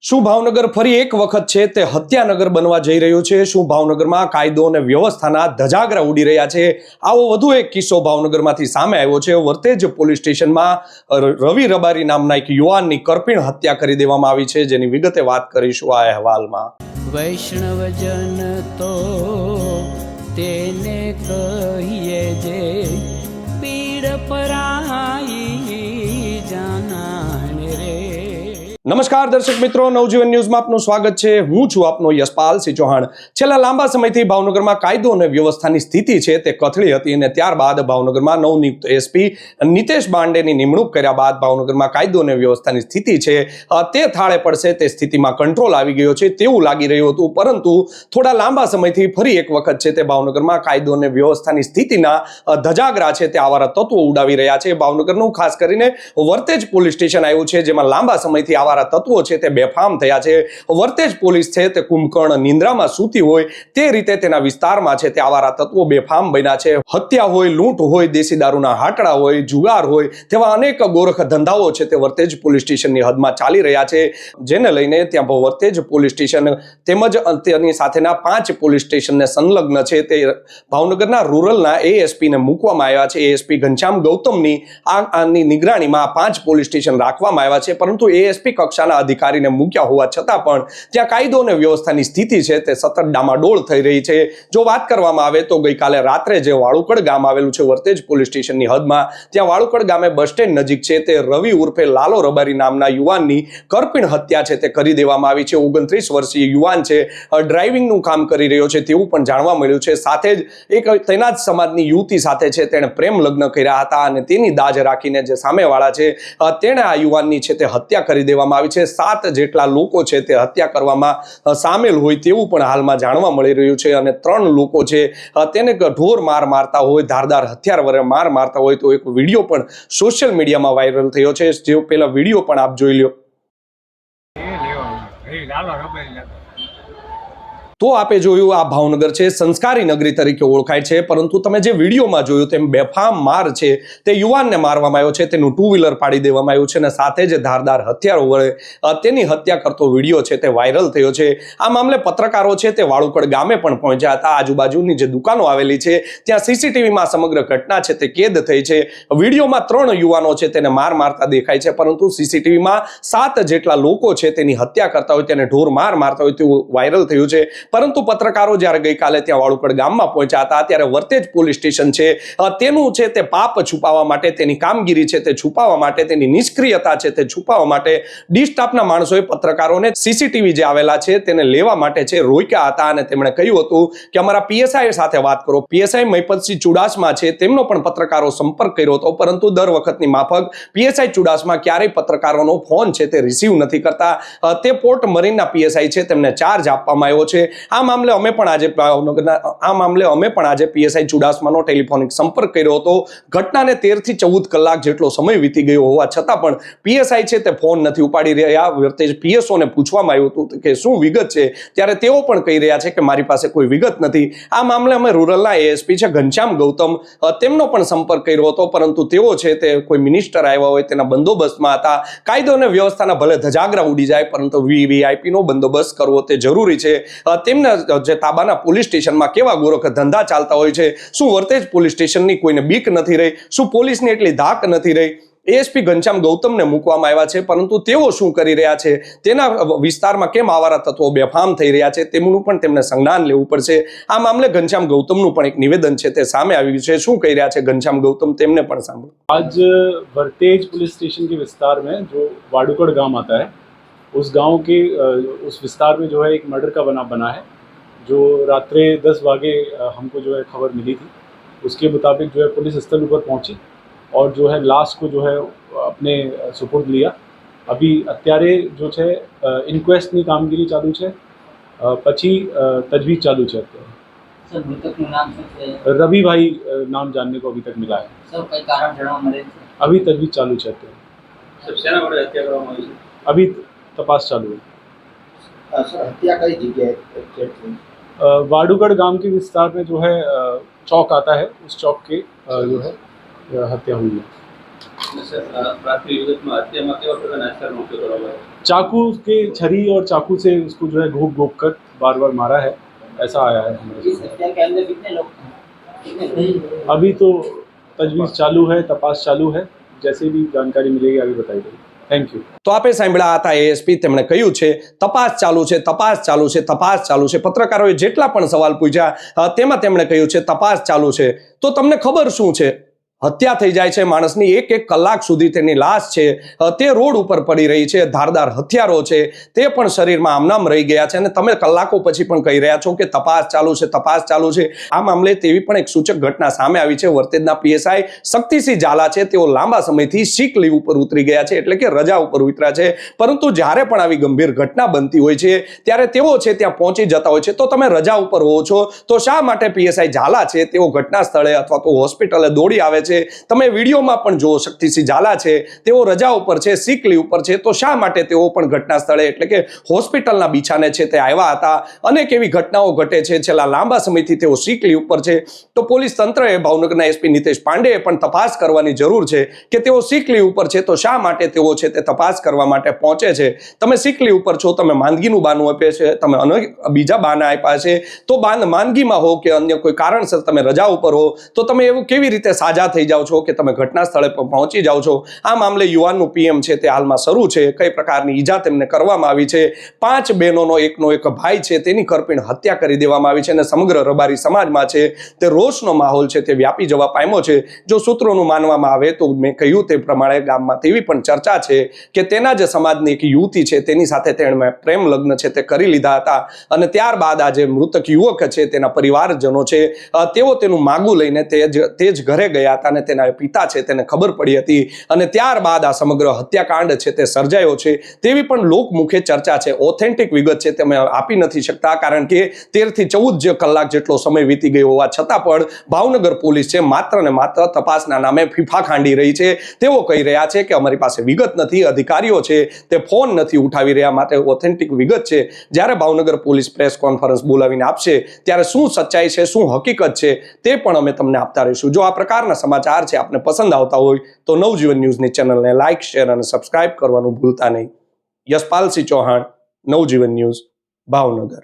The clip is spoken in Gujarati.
શું ભાવનગર ફરી એક વખત છે તે હત્યાનગર બનવા જઈ રહ્યો છે? શું ભાવનગરમાં કાયદો અને વ્યવસ્થાના ધજાગરા ઉડી રહ્યા છે? આવો વધુ એક કિસ્સો ભાવનગરમાંથી સામે આવ્યો છે. વર્તેજ પોલીસ સ્ટેશનમાં રવિ રબારી નામના એક યુવાનની કરપીણ હત્યા કરી દેવામાં આવી છે, જેની વિગતે વાત કરીશું આ અહેવાલમાં. વૈષ્ણવજન તો તેને કહીએ જે પીડ પરાઈ જાનાને રે. નમસ્કાર દર્શક મિત્રો, નવજીવન ન્યૂઝમાં આપનું સ્વાગત છે. હું છું આપનો યશપાલ સિંહ ચૌહાણ. છેલ્લા લાંબા સમયથી ભાવનગરમાં કાયદો અને વ્યવસ્થાની સ્થિતિ છે તે કથળી હતી અને ત્યારબાદ ભાવનગરમાં નવનિયુક્ત એસપી નિતેશ બાંડેની નિમણૂક કર્યા બાદ ભાવનગરમાં કાયદો અને વ્યવસ્થાની સ્થિતિ છે તે થાળે પડશે તે સ્થિતિમાં કંટ્રોલ આવી ગયો છે તેવું લાગી રહ્યું હતું. પરંતુ થોડા લાંબા સમયથી ફરી એક વખત છે તે ભાવનગરમાં કાયદો અને વ્યવસ્થાની સ્થિતિના ધજાગરા છે તે આવારા તત્વો ઉડાવી રહ્યા છે. ભાવનગરનું ખાસ કરીને વર્તેજ પોલીસ સ્ટેશન આવ્યું છે, જેમાં લાંબા સમયથી આવારા તત્વો છે તે બેફામ થયા છે. વર્તેજ પોલીસ છે તે કુંભકર્ણ નિંદ્રામાં સૂતી હોય તે રીતે તેના વિસ્તારમાં છે તે આવારા તત્વો બેફામ બન્યા છે. હત્યા હોય, લૂંટ હોય, દેશી દારૂના હાટડા હોય, જુગાર હોય, તેવા અનેક ગોરખ ધંધાઓ છે તે વર્તેજ પોલીસ સ્ટેશનની હદમાં ચાલી રહ્યા છે, જેને લઈને ત્યાં વર્તેજ પોલીસ સ્ટેશન તેમજ તેની સાથેના 5 પોલીસ સ્ટેશનને સંલગ્ન છે તે ભાવનગરના રૂરલના એએસપીને મૂકવામાં આવ્યા છે. એએસપી ઘનશ્યામ ગૌતમની આની નિગરાણીમાં 5 પોલીસ સ્ટેશન રાખવામાં આવ્યા છે, પરંતુ એએસપી કક્ષાના અધિકારીને મૂક્યા હોવા છતાં પણ ત્યાં કાયદો અને વ્યવસ્થાની સ્થિતિ છે તે સતત ડામાડોળ થઈ રહી છે. જો વાત કરવામાં આવે તો ગઈકાલે રાત્રે જે વાળુકડ ગામ આવેલું છે વર્તેજ પોલીસ સ્ટેશનની હદમાં, ત્યાં વાળુકડ ગામે બસ સ્ટેન્ડ નજીક છે તે રવિ ઉર્ફે લાલો રબારી નામના યુવાનની કરપીણ હત્યા છે તે કરી દેવામાં આવી છે. 29 વર્ષીય યુવાન છે, ડ્રાઇવિંગનું કામ કરી રહ્યો છે તેવું પણ જાણવા મળ્યું છે. સાથે જ એક તેના જ સમાજની યુવતી સાથે છે તેણે પ્રેમ લગ્ન કર્યા હતા અને તેની દાજ રાખીને જે સામેવાળા છે તેણે આ યુવાનની છે તે હત્યા કરી દેવામાં આવી છે. 7 જેટલા લોકો છે તે હત્યા કરવામાં સામેલ હોય તેવું પણ હાલમાં જાણવા મળી રહ્યું છે અને 3 લોકો છે તેને ઢોર માર મારતા હોય, ધારદાર હથિયાર વડે માર મારતા હોય તો એક વિડીયો પણ સોશિયલ મીડિયામાં વાયરલ થયો છે. જે પેલા વિડીયો પણ આપ જોઈ લો. તો આપે જોયું આ ભાવનગર છે સંસ્કારી નગરી તરીકે ઓળખાય છે, પરંતુ તમે જે વિડીયોમાં જોયું તેમ બેફામ માર છે તે યુવાનને મારવામાં આવ્યો છે, તેનું 2 વ્હીલર પાડી દેવામાં આવ્યું છે અને સાથે જ ધારદાર હથિયારો વડે તેની હત્યા કરતો વિડીયો છે તે વાયરલ થયો છે. આ મામલે પત્રકારો છે તે વાળુકડ ગામે પણ પહોંચ્યા હતા. આજુબાજુની જે દુકાનો આવેલી છે ત્યાં સીસીટીવીમાં સમગ્ર ઘટના છે તે કેદ થઈ છે. વિડીયોમાં 3 યુવાનો છે તેને માર મારતા દેખાય છે, પરંતુ સીસીટીવીમાં 7 જેટલા લોકો છે તેની હત્યા કરતા હોય, તેને ઢોર માર મારતા હોય તેવું વાયરલ થયું છે. પરંતુ પત્રકારો જ્યારે ગઈકાલે ત્યાં વાળુકડ ગામમાં પહોંચ્યા હતા ત્યારે વર્તેજ પોલીસ સ્ટેશન છે તેનું છે તે પાપ છુપાવવા માટે, તેની કામગીરી છે તે છુપાવવા માટે, તેની નિષ્ક્રિયતા છે તે છુપાવવા માટે ડી સ્ટાફના માણસોએ પત્રકારોને સીસીટીવી જે આવેલા છે તેને લેવા માટે છે રોક્યા હતા અને તેમણે કહ્યું હતું કે અમારા પીએસઆઈ સાથે વાત કરો. પીએસઆઈ મહિપતસિંહ ચુડાસમા છે તેમનો પણ પત્રકારો સંપર્ક કર્યો હતો, પરંતુ દર વખતની માફક પીએસઆઈ ચુડાસમા ક્યારેય પત્રકારોનો ફોન છે તે રિસીવ નથી કરતા. તે પોર્ટ મરીનના પીએસઆઈ છે તેમને ચાર્જ આપવામાં આવ્યો છે. આ મામલે અમે પણ આજે પીએસઆઈ ચુડાસમાનો ટેલિફોનિક સંપર્ક કર્યો હતો. ઘટનાને 13 થી 14 કલાક જેટલો સમય વીતી ગયો હોવા છતાં પણ પીએસઆઈ છે તે ફોન નથી ઉપાડી રહ્યા. વર્તેજ પીએસઓને પૂછવામાં આવ્યું હતું કે શું વિગત છે, ત્યારે તેઓ પણ કહી રહ્યા છે કે મારી પાસે કોઈ વિગત નથી. આ મામલે અમે રૂરલના એએસપી છે ઘનશ્યામ ગૌતમ તેમનો પણ સંપર્ક કર્યો હતો, પરંતુ તેઓ છે તે કોઈ મિનિસ્ટર આવ્યા હોય તેના બંદોબસ્તમાં હતા. કાયદો અને વ્યવસ્થાના ભલે ધજાગરા ઉડી જાય, પરંતુ વીવીઆઈપીનો બંદોબસ્ત કરવો તે જરૂરી છે. તેમના જે તાબાના પોલીસ સ્ટેશનમાં કેવા ગોરખ ધંધા ચાલતા હોય છે, શું વર્તેજ પોલીસ સ્ટેશનની કોઈને બીક નથી રહી, શું પોલીસની એટલી ધાક નથી રહી? એએસપી ઘનશ્યામ ગૌતમને મૂકવામાં આવ્યા છે, પરંતુ તેઓ શું કરી રહ્યા છે, તેના વિસ્તારમાં કેમ આવારા તત્વો બેફામ થઈ રહ્યા છે તેમનું પણ તેમને સંજ્ઞાન લેવું પડશે. આ મામલે ઘનશ્યામ ગૌતમનું પણ એક નિવેદન છે તે સામે આવ્યું છે. શું કહી રહ્યા છે ઘનશ્યામ ગૌતમ, તેમને પણ સાંભળો. आज वर्तेज पुलिस स्टेशन के विस्तार में जो वाडुकड़ गांव आता है, उस गांव के उस विस्तार में जो है एक मर्डर का बना है, जो रात्रे 10 वागे हमको जो है खबर मिली थी. उसके मुताबिक जो है पुलिस स्थल पर पहुंची और जो है लाश को जो है अपने सुपुर्द लिया. अभी અત્યારે जो છે ઇન્ક્વેસ્ટની કામગીરી ચાલુ છે, પછી તજવીજ ચાલુ છે. सर मृतक નું नाम શું છે? रविभाई नाम जानने को अभी तक मिला है. सर કઈ કારણ જાણવા મળે છે? अभी तजवीज चालू છે. સર શેના વડે હત્યા કરવામાં આવી છે? अभी तपास चालू है. सर हत्या कई जगह वाडुगढ़ गांव के विस्तार में जो है चौक आता है, उस चौक के जो है हत्या हुई है. સર પ્રાથમિક વિગતમાં હત્યામાં કેવા પ્રકારના હથિયારનો ઉપયોગ કરવામાં આવ્યો? चाकू के छरी और चाकू से उसको जो है घोप घोप कर बार बार मारा है, ऐसा आया है हमारे इस हत्या के अंदर कितने लोग थे? कितने लोग? अभी तो तजवीज़ चालू है, तपास चालू है, जैसे भी जानकारी मिलेगी आगे बताई जाएगी। Thank you. તો આપે સાંભળ્યા હતા એએસપી, તેમણે કહ્યું છે તપાસ ચાલુ છે, તપાસ ચાલુ છે, તપાસ ચાલુ છે. પત્રકારોએ જેટલા પણ સવાલ પૂછ્યા તેમાં તેમણે કહ્યું છે તપાસ ચાલુ છે. તો તમને ખબર શું છે, હત્યા થઈ જાય છે માણસની, એક એક કલાક સુધી તેની લાશ છે તે રોડ ઉપર પડી રહી છે, ધારદાર હથિયારો છે તે પણ શરીરમાં આમનામ રહી ગયા છે, અને તમે કલાકો પછી પણ કહી રહ્યા છો કે તપાસ ચાલુ છે, તપાસ ચાલુ છે. આ મામલે તેવી પણ એક સૂચક ઘટના સામે આવી છે. વર્તેજના પીએસઆઈ શક્તિસિંહ ઝાલા છે, તેઓ લાંબા સમયથી સિક લીવ ઉપર ઉતરી ગયા છે, એટલે કે રજા ઉપર ઉતર્યા છે. પરંતુ જ્યારે પણ આવી ગંભીર ઘટના બનતી હોય છે ત્યારે તેઓ છે ત્યાં પહોંચી જતા હોય છે. તો તમે રજા ઉપર હોવો છો તો શા માટે પીએસઆઈ ઝાલા છે તેઓ ઘટના સ્થળે અથવા તો હોસ્પિટલે દોડી આવે છે? તમે વિડીયોમાં પણ જુઓ, શક્તિસિંહ ઝાલા છે તેઓ રજા ઉપર છે, સિક લીવ ઉપર છે, તો શા માટે તેઓ પણ ઘટના સ્થળે એટલે કે હોસ્પિટલના બિછાને છે તે આવ્યા હતા? અનેક એવી ઘટનાઓ ઘટે છે, છેલ્લા લાંબા સમયથી તેઓ સિક લીવ ઉપર છે. તો પોલીસ તંત્રએ, ભાવનગરના એસપી નિતેશ પાંડેએ પણ તપાસ કરવાની જરૂર છે કે તેઓ સિક લીવ ઉપર છે તો શા માટે તેઓ છે તે તપાસ કરવા માટે પહોંચે છે. તમે સિક લીવ ઉપર છો, તમે માંદગીનું બહાનું આપે છે, તમે બીજા બહાના આપ્યા છે, તો માંદગીમાં હો કે અન્ય કોઈ કારણસર તમે રજા ઉપર હો તો તમે એવું કેવી રીતે સાજા થઈ જાઓ છો કે તમે ઘટના સ્થળે પર પહોંચી જાઓ છો? આ મામલે યુવાનનું પીએમ છે તે હાલમાં શરૂ છે. કઈ પ્રકારની ઈજા તેમને કરવામાં આવી છે? 5 બહેનોનો એકનો એક ભાઈ છે તેની કરપીણ હત્યા કરી દેવામાં આવી છે, અને સમગ્ર રબારી સમાજમાં છે તે રોષનો માહોલ છે તે વ્યાપી જવા પામ્યો છે. જો સૂત્રોનું માનવામાં આવે તો મેં કહ્યું તે પ્રમાણે ગામમાં તેવી પણ ચર્ચા છે કે તેના જ સમાજની એક યુવતી છે તેની સાથે તેણે પ્રેમ લગ્ન છે તે કરી લીધા હતા, અને ત્યારબાદ આ જે મૃતક યુવક છે તેના પરિવારજનો છે તેઓ તેનું માગું લઈને તે જ ઘરે ગયા હતા, અને તેના પિતા છે તેને ખબર પડી હતી, અને ત્યારબાદ આ સમગ્ર હત્યાકાંડ છે તે સર્જાયો છે તેવી પણ લોકમુખે ચર્ચા છે. ઓથેન્ટિક વિગત છે તે અમે આપી નથી શકતા, કારણ કે 13 થી 14 કલાક જેટલો સમય વીતી ગયો હોવા છતાં પણ ભાવનગર પોલીસ છે માત્ર ને માત્ર તપાસના નામે ફીફા ખાંડી રહી છે. તેઓ કહી રહ્યા છે કે અમારી પાસે વિગત નથી, અધિકારીઓ છે તે ફોન નથી ઉઠાવી રહ્યા, માટે ઓથેન્ટિક વિગત છે જ્યારે ભાવનગર પોલીસ પ્રેસ કોન્ફરન્સ બોલાવીને આપશે ત્યારે શું સચ્ચાઈ છે, શું હકીકત છે તે પણ અમે તમને આપતા રહીશું. જો આ પ્રકારના સમાચાર છે આપને પસંદ આવતા હોય તો નવજીવન ન્યૂઝની ચેનલને લાઇક, શેર અને સબસ્ક્રાઇબ કરવાનું ભૂલતા નહીં. યશપાલસિંહ ચૌહાણ, નવજીવન ન્યૂઝ, ભાવનગર.